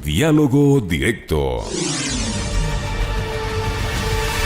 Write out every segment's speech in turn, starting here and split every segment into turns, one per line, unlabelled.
Diálogo Directo.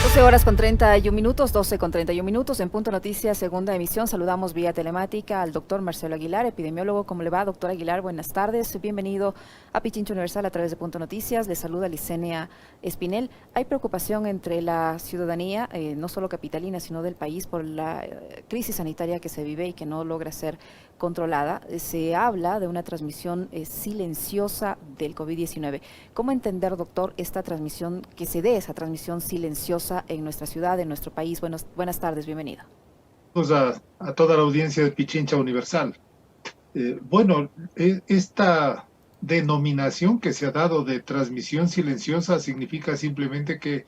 12 horas con 31 minutos, 12 con 31 minutos, en Punto Noticias, segunda emisión. Saludamos vía telemática al doctor Marcelo Aguilar, epidemiólogo. ¿Cómo le va, doctor Aguilar? Buenas tardes. Bienvenido a Pichincha Universal a través de Punto Noticias. Le saluda Licenia Espinel. Hay preocupación entre la ciudadanía, no solo capitalina, sino del país, por la crisis sanitaria que se vive y que no logra ser controlada. Se habla de una transmisión silenciosa del COVID-19. ¿Cómo entender, doctor, esta transmisión, que se dé esa transmisión silenciosa en nuestra ciudad, en nuestro país? Buenas tardes, bienvenido.
Pues a toda la audiencia de Pichincha Universal. Esta denominación que se ha dado de transmisión silenciosa significa simplemente que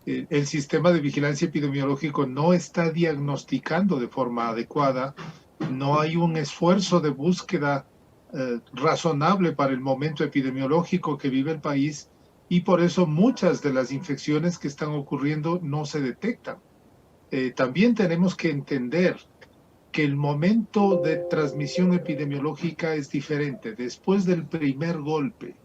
el sistema de vigilancia epidemiológico no está diagnosticando de forma adecuada, no hay un esfuerzo de búsqueda razonable para el momento epidemiológico que vive el país, y por eso muchas de las infecciones que están ocurriendo no se detectan. También tenemos que entender que el momento de transmisión epidemiológica es diferente. Después del primer golpe,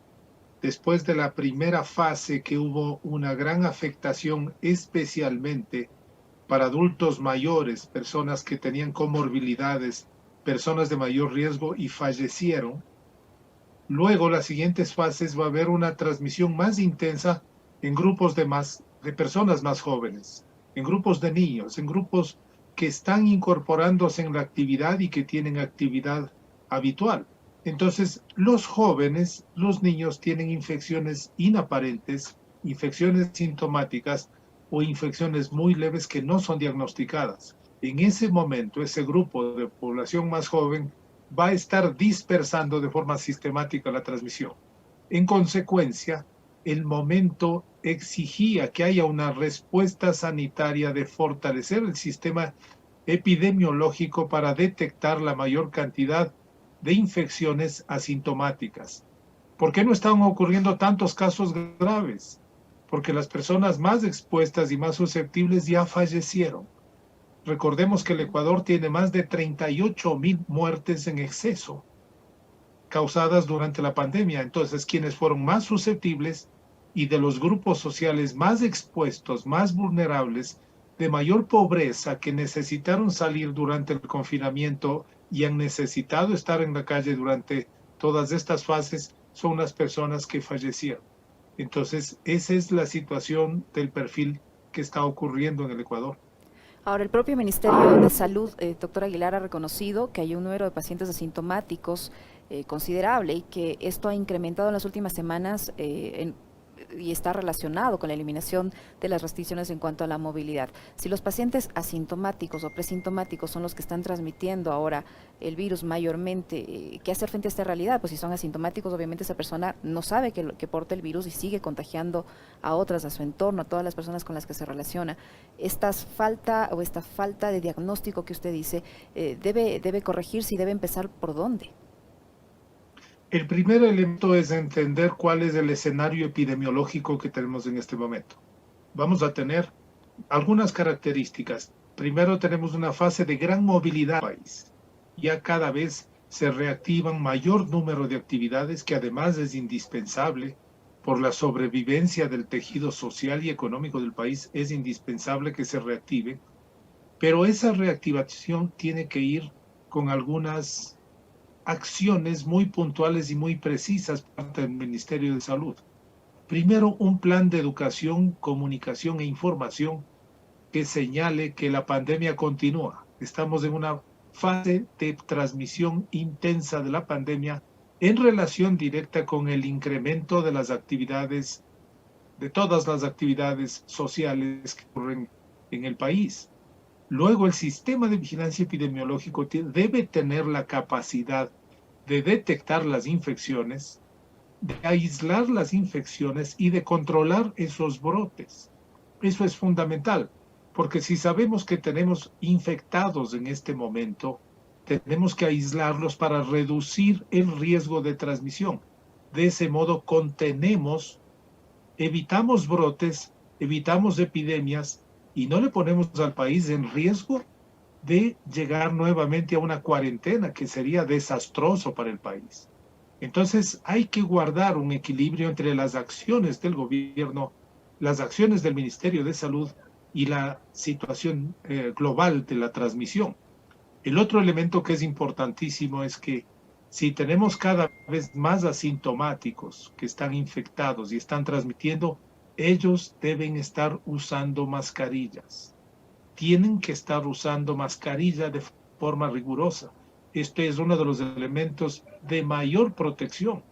después de la primera fase que hubo una gran afectación, especialmente para adultos mayores, personas que tenían comorbilidades, personas de mayor riesgo y fallecieron. Luego, las siguientes fases va a haber una transmisión más intensa en grupos de personas más jóvenes, en grupos de niños, en grupos que están incorporándose en la actividad y que tienen actividad habitual. Entonces, los jóvenes, los niños tienen infecciones inaparentes, infecciones sintomáticas o infecciones muy leves que no son diagnosticadas. En ese momento, ese grupo de población más joven va a estar dispersando de forma sistemática la transmisión. En consecuencia, el momento exigía que haya una respuesta sanitaria de fortalecer el sistema epidemiológico para detectar la mayor cantidad de infecciones asintomáticas. ¿Por qué no están ocurriendo tantos casos graves? Porque las personas más expuestas y más susceptibles ya fallecieron. Recordemos que el Ecuador tiene más de 38,000 muertes en exceso causadas durante la pandemia. Entonces, quienes fueron más susceptibles y de los grupos sociales más expuestos, más vulnerables, de mayor pobreza, que necesitaron salir durante el confinamiento y han necesitado estar en la calle durante todas estas fases, son las personas que fallecieron. Entonces, esa es la situación del perfil que está ocurriendo en el Ecuador.
Ahora, el propio Ministerio de Salud, doctor Aguilar, ha reconocido que hay un número de pacientes asintomáticos considerable y que esto ha incrementado en las últimas semanas y está relacionado con la eliminación de las restricciones en cuanto a la movilidad. Si los pacientes asintomáticos o presintomáticos son los que están transmitiendo ahora el virus mayormente, ¿qué hacer frente a esta realidad? Pues si son asintomáticos, obviamente esa persona no sabe que porta el virus y sigue contagiando a otras, a su entorno, a todas las personas con las que se relaciona. Esta falta de diagnóstico que usted dice, debe corregirse y debe empezar ¿por dónde?
El primer elemento es entender cuál es el escenario epidemiológico que tenemos en este momento. Vamos a tener algunas características. Primero, tenemos una fase de gran movilidad en el país. Ya cada vez se reactivan mayor número de actividades, que además es indispensable por la sobrevivencia del tejido social y económico del país. Es indispensable que se reactive, pero esa reactivación tiene que ir con algunas acciones muy puntuales y muy precisas por parte del Ministerio de Salud. Primero, un plan de educación, comunicación e información que señale que la pandemia continúa. Estamos en una fase de transmisión intensa de la pandemia en relación directa con el incremento de las actividades, de todas las actividades sociales que ocurren en el país. Luego, el sistema de vigilancia epidemiológico debe tener la capacidad de detectar las infecciones, de aislar las infecciones y de controlar esos brotes. Eso es fundamental, porque si sabemos que tenemos infectados en este momento, tenemos que aislarlos para reducir el riesgo de transmisión. De ese modo contenemos, evitamos brotes, evitamos epidemias y no le ponemos al país en riesgo de llegar nuevamente a una cuarentena, que sería desastroso para el país. Entonces hay que guardar un equilibrio entre las acciones del gobierno, las acciones del Ministerio de Salud y la situación global de la transmisión. El otro elemento que es importantísimo es que si tenemos cada vez más asintomáticos que están infectados y están transmitiendo, ellos deben estar usando mascarillas. Tienen que estar usando mascarilla de forma rigurosa. Este es uno de los elementos de mayor protección.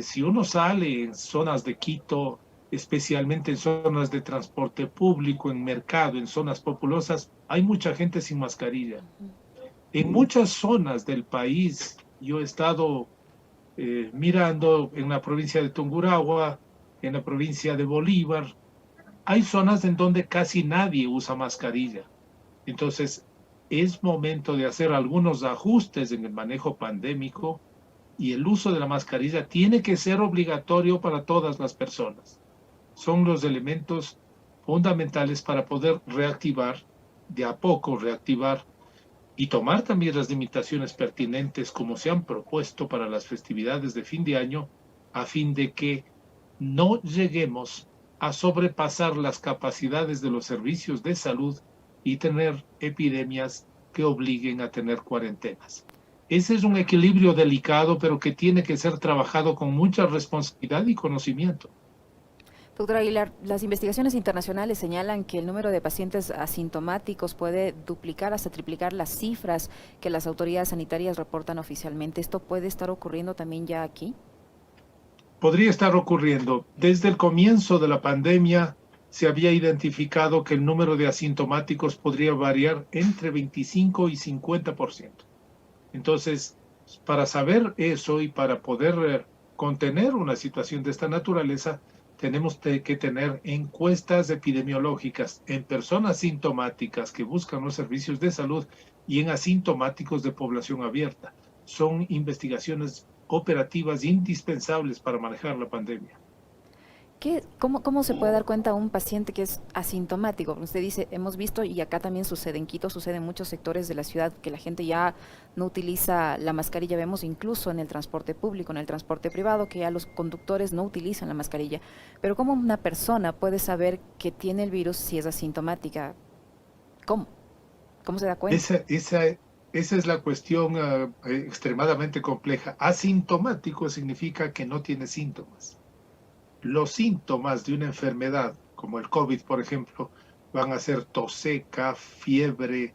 Si uno sale en zonas de Quito, especialmente en zonas de transporte público, en mercado, en zonas populosas, hay mucha gente sin mascarilla. En muchas zonas del país, yo he estado mirando en la provincia de Tungurahua, en la provincia de Bolívar, hay zonas en donde casi nadie usa mascarilla. Entonces, es momento de hacer algunos ajustes en el manejo pandémico y el uso de la mascarilla tiene que ser obligatorio para todas las personas. Son los elementos fundamentales para poder reactivar, de a poco reactivar y tomar también las limitaciones pertinentes como se han propuesto para las festividades de fin de año, a fin de que no lleguemos a sobrepasar las capacidades de los servicios de salud y tener epidemias que obliguen a tener cuarentenas. Ese es un equilibrio delicado, pero que tiene que ser trabajado con mucha responsabilidad y conocimiento.
Doctora Aguilar, las investigaciones internacionales señalan que el número de pacientes asintomáticos puede duplicar hasta triplicar las cifras que las autoridades sanitarias reportan oficialmente. ¿Esto puede estar ocurriendo también ya aquí?
Podría estar ocurriendo. Desde el comienzo de la pandemia se había identificado que el número de asintomáticos podría variar entre 25 y 50%. Entonces, para saber eso y para poder contener una situación de esta naturaleza, tenemos que tener encuestas epidemiológicas en personas sintomáticas que buscan los servicios de salud y en asintomáticos de población abierta. Son investigaciones operativas indispensables para manejar la pandemia.
¿Cómo se puede dar cuenta un paciente que es asintomático? Usted dice, hemos visto, y acá también sucede, en Quito sucede en muchos sectores de la ciudad, que la gente ya no utiliza la mascarilla. Vemos incluso en el transporte público, en el transporte privado, que ya los conductres no utilizan la mascarilla. Pero ¿cómo una persona puede saber que tiene el virus si es asintomática? ¿Cómo? ¿Cómo se da cuenta?
Esa es la cuestión extremadamente compleja. Asintomático significa que no tiene síntomas. Los síntomas de una enfermedad, como el COVID, por ejemplo, van a ser tos seca, fiebre,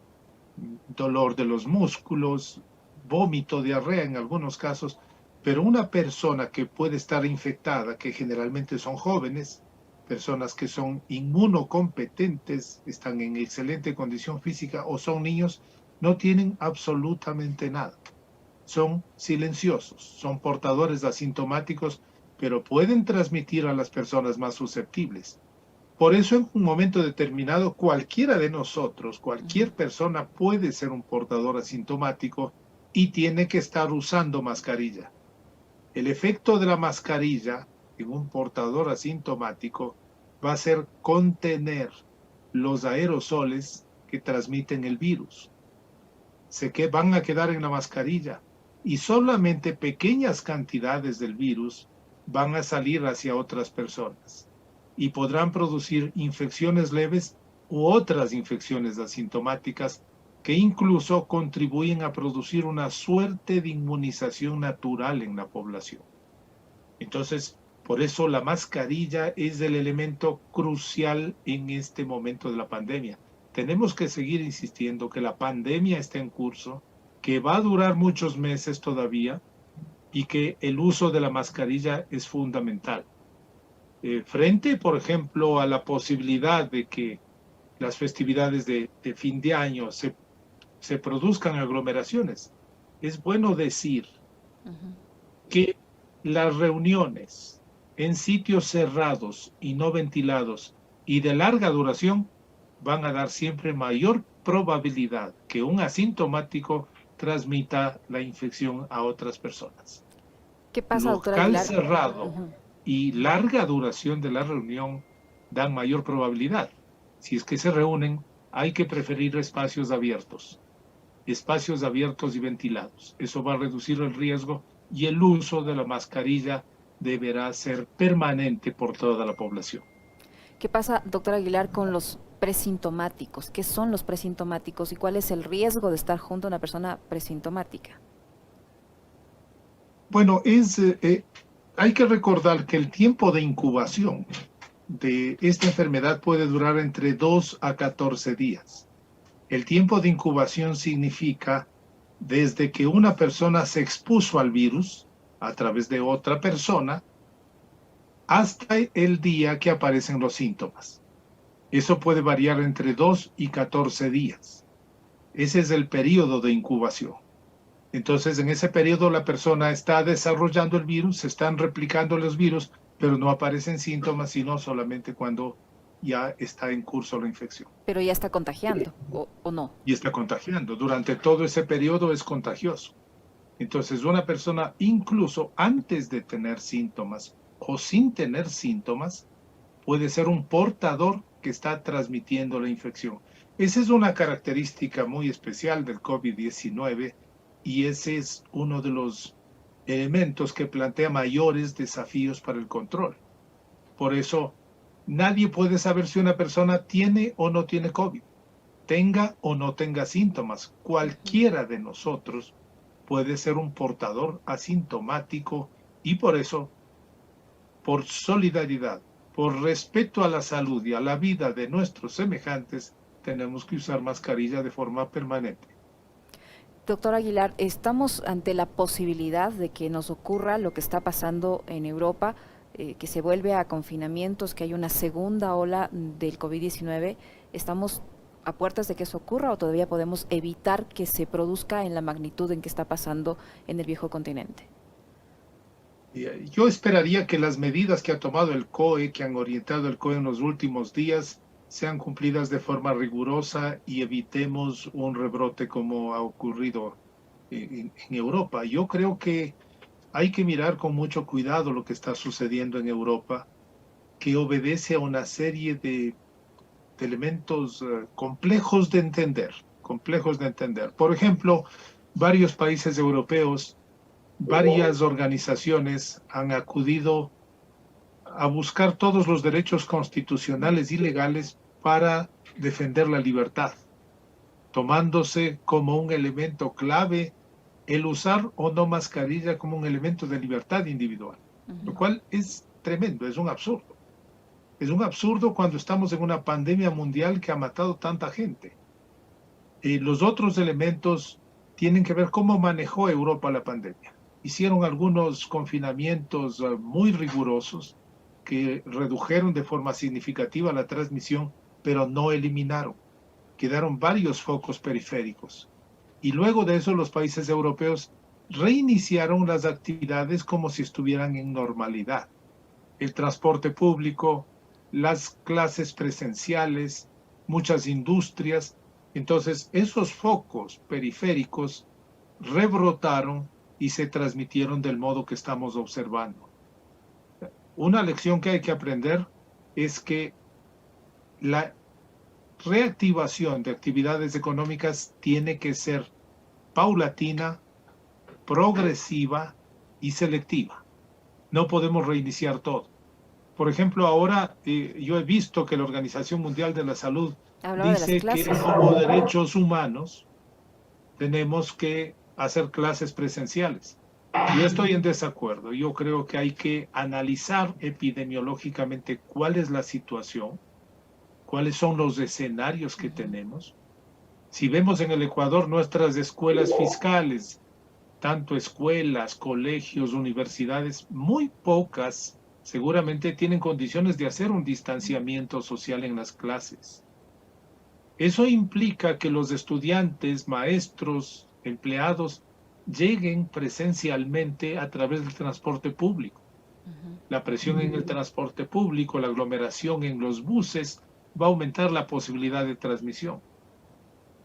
dolor de los músculos, vómito, diarrea en algunos casos, pero una persona que puede estar infectada, que generalmente son jóvenes, personas que son inmunocompetentes, están en excelente condición física o son niños, no tienen absolutamente nada. Son silenciosos, son portadores asintomáticos, pero pueden transmitir a las personas más susceptibles. Por eso en un momento determinado cualquiera de nosotros, cualquier persona puede ser un portador asintomático y tiene que estar usando mascarilla. El efecto de la mascarilla en un portador asintomático va a ser contener los aerosoles que transmiten el virus. Que van a quedar en la mascarilla y solamente pequeñas cantidades del virus van a salir hacia otras personas y podrán producir infecciones leves u otras infecciones asintomáticas que incluso contribuyen a producir una suerte de inmunización natural en la población. Entonces, por eso la mascarilla es el elemento crucial en este momento de la pandemia. Tenemos que seguir insistiendo que la pandemia está en curso, que va a durar muchos meses todavía, y que el uso de la mascarilla es fundamental. Frente, por ejemplo, a la posibilidad de que las festividades de fin de año se produzcan aglomeraciones, es bueno decir que las reuniones en sitios cerrados y no ventilados y de larga duración van a dar siempre mayor probabilidad que un asintomático transmita la infección a otras personas.
¿Qué pasa, doctora
Local
Aguilar?
cerrado y larga duración de la reunión dan mayor probabilidad. Si es que se reúnen, hay que preferir espacios abiertos y ventilados. Eso va a reducir el riesgo y el uso de la mascarilla deberá ser permanente por toda la población.
¿Qué pasa, doctor Aguilar, con los presintomáticos? ¿Qué son los presintomáticos y cuál es el riesgo de estar junto a una persona presintomática?
Bueno, hay que recordar que el tiempo de incubación de esta enfermedad puede durar entre 2 a 14 días. El tiempo de incubación significa desde que una persona se expuso al virus a través de otra persona hasta el día que aparecen los síntomas. Eso puede variar entre 2 y 14 días. Ese es el periodo de incubación. Entonces, en ese periodo la persona está desarrollando el virus, se están replicando los virus, pero no aparecen síntomas, sino solamente cuando ya está en curso la infección.
Pero ya está contagiando, ¿o no?
Y está contagiando. Durante todo ese periodo es contagioso. Entonces, una persona, incluso antes de tener síntomas o sin tener síntomas, puede ser un portador que está transmitiendo la infección. Esa es una característica muy especial del COVID-19 y ese es uno de los elementos que plantea mayores desafíos para el control. Por eso, nadie puede saber si una persona tiene o no tiene COVID, tenga o no tenga síntomas. Cualquiera de nosotros puede ser un portador asintomático y por eso, por solidaridad, por respeto a la salud y a la vida de nuestros semejantes, tenemos que usar mascarilla de forma permanente.
Doctor Aguilar, estamos ante la posibilidad de que nos ocurra lo que está pasando en Europa, que se vuelve a confinamientos, que hay una segunda ola del COVID-19. ¿Estamos a puertas de que eso ocurra o todavía podemos evitar que se produzca en la magnitud en que está pasando en el viejo continente?
Yo esperaría que las medidas que ha tomado el COE, que han orientado el COE en los últimos días, sean cumplidas de forma rigurosa y evitemos un rebrote como ha ocurrido en Europa. Yo creo que hay que mirar con mucho cuidado lo que está sucediendo en Europa, que obedece a una serie de elementos complejos de entender, complejos de entender. Por ejemplo, varios países europeos, varias organizaciones han acudido a buscar todos los derechos constitucionales y legales para defender la libertad, tomándose como un elemento clave el usar o no mascarilla como un elemento de libertad individual, lo cual es tremendo, es un absurdo. Es un absurdo cuando estamos en una pandemia mundial que ha matado tanta gente. Los otros elementos tienen que ver cómo manejó Europa la pandemia. Hicieron algunos confinamientos muy rigurosos que redujeron de forma significativa la transmisión, pero no eliminaron. Quedaron varios focos periféricos. Y luego de eso los países europeos reiniciaron las actividades como si estuvieran en normalidad. El transporte público, las clases presenciales, muchas industrias. Entonces, esos focos periféricos rebrotaron y se transmitieron del modo que estamos observando. Una lección que hay que aprender es que la reactivación de actividades económicas tiene que ser paulatina, progresiva y selectiva. No podemos reiniciar todo. Por ejemplo, ahora yo he visto que la Organización Mundial de la Salud dice que como derechos humanos tenemos que hacer clases presenciales. Yo estoy en desacuerdo. Yo creo que hay que analizar epidemiológicamente cuál es la situación, cuáles son los escenarios que tenemos. Si vemos en el Ecuador nuestras escuelas fiscales, tanto escuelas, colegios, universidades, muy pocas seguramente tienen condiciones de hacer un distanciamiento social en las clases. Eso implica que los estudiantes, maestros, empleados, lleguen presencialmente a través del transporte público. La presión en el transporte público, la aglomeración en los buses, va a aumentar la posibilidad de transmisión.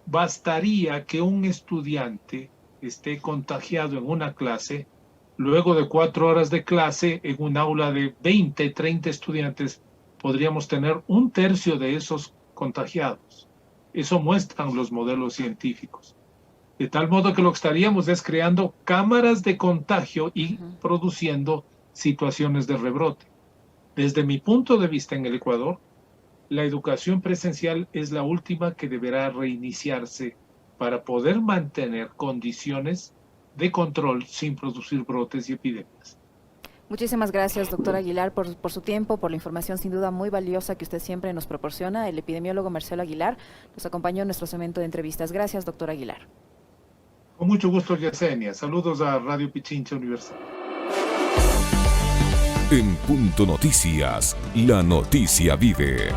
Bastaría que un estudiante esté contagiado en una clase, luego de 4 horas de clase, en un aula de 20, 30 estudiantes, podríamos tener 1/3 de esos contagiados. Eso muestran los modelos científicos. De tal modo que lo que estaríamos es creando cámaras de contagio y
Ujú.
produciendo situaciones de rebrote. Desde mi punto de vista en el Ecuador, la educación presencial es la última que deberá reiniciarse para poder mantener condiciones de control sin producir brotes y epidemias.
Muchísimas gracias, doctor Aguilar, por su tiempo, por la información sin duda muy valiosa que usted siempre nos proporciona. El epidemiólogo Marcelo Aguilar nos acompañó en nuestro segmento de entrevistas. Gracias, doctor Aguilar.
Con mucho gusto, Yesenia. Saludos a Radio Pichincha Universal.
En Punto Noticias, la noticia vive.